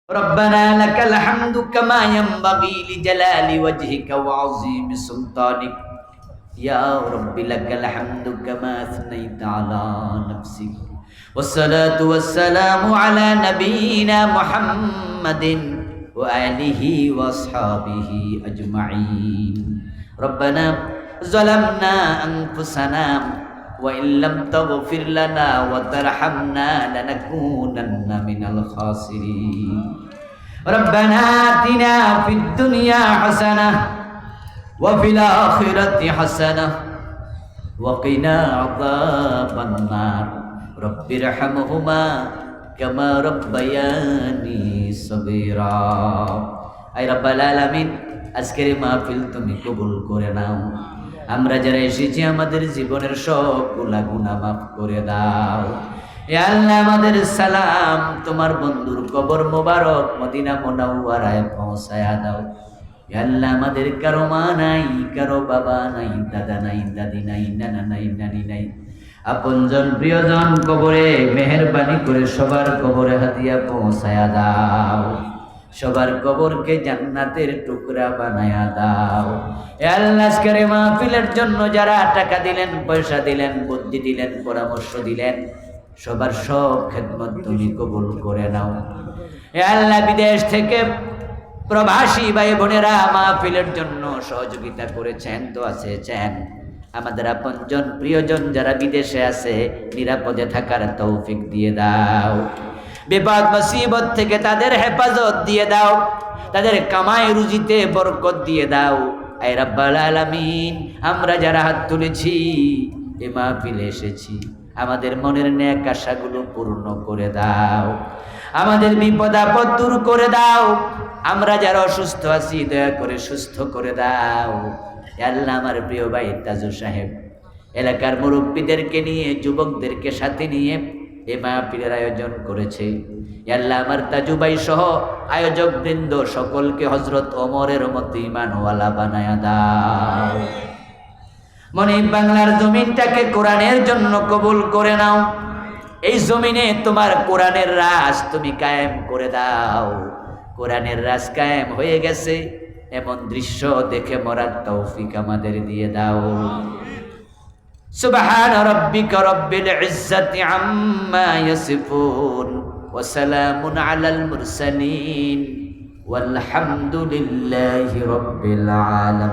ربنا لك الحمد كما ينبغي لجلال وجهك وعظيم سلطانك يا رب لك الحمد كما أثنيت على نفسك والصلاة والسلام على نبينا محمد وآله وأصحابه أجمعين ربنا ظلمنا أنفسنا وإن لم تغفر لنا وترحمنا لنكونن من الخاسرين ربنا آتنا في الدنيا حسنة وفي الآخرة حسنة وقنا عذاب النار رب ارحمهما كما ربياني صغيرا أي رب العالمين আজকের মাহফিল তুমি কবুল করে নাও আমরা যারা এসেছি আমাদের জীবনের সবগুলা গুনাহ মাফ করে দাও ইয়া আল্লাহ আমাদের সালাম তোমার বন্ধুর কবর মোবারক মদিনা মুনাওয়ারায় পৌঁছায়া দাও ইয়া আল্লাহ আমাদের কারো মা নাই কারো বাবা নাই দাদা নাই দাদি নাই নানা নাই নানি নাই আপনজন প্রিয়জন কবরে মেহেরবানি করে সবার কবরে হাদিয়া পৌঁছায়া দাও সবার কবরকে জান্নাতের টুকরা বানায়া দাও এ আল্লাহ আজকের মাহফিলের জন্য যারা টাকা দিলেন পয়সা দিলেন বুদ্ধি দিলেন পরামর্শ দিলেন সবার সব খেদমত তুমি কবুল করে নাও এ আল্লাহ বিদেশ থেকে প্রবাসী ভাই বোনেরা মাহফিলের জন্য সহযোগিতা করেছেন দোয়া চেয়েছেন আমাদের আপনজন প্রিয়জন যারা বিদেশে আছে নিরাপদে থাকার তৌফিক দিয়ে দাও বিপদ মুসিবত থেকে তাদের হেফাজত দিয়ে দাও তাদের কামাই রুজিতে বরকত দিয়ে দাও আয় রাব্বাল আলামিন আমরা যারা হাত তুলেছি এই মাহফিলে এসেছি আমাদের মনের নেক আশাগুলো পূর্ণ করে দাও আমাদের বিপদ আপদ দূর করে দাও আমরা যারা অসুস্থ আছি দয়া করে সুস্থ করে দাও ইয়া আল্লাহ আমার প্রিয় ভাই তাজু সাহেব এলাকার মুরব্বীদেরকে নিয়ে যুবকদেরকে সাথে নিয়ে এই মাহফিলের আয়োজন করেছে আল্লাহ আমার তাজু ভাই সহ আয়োজক বৃন্দ সকলকে হযরত ওমরের মতো ঈমানওয়ালা বানায়া দাও মনে বাংলার জমিনটাকে কোরআনের জন্য কবুল করে নাও এই জমিনে তোমার কোরআনের রাজ তুমি কায়েম করে দাও কোরআনের রাজ কায়েম হয়ে গেছে এমন দৃশ্য দেখে মরার তৌফিক আমাদের দিয়ে দাও سبحان ربك رب العزة عما يصفون وسلام على المرسلين والحمد لله رب العالمين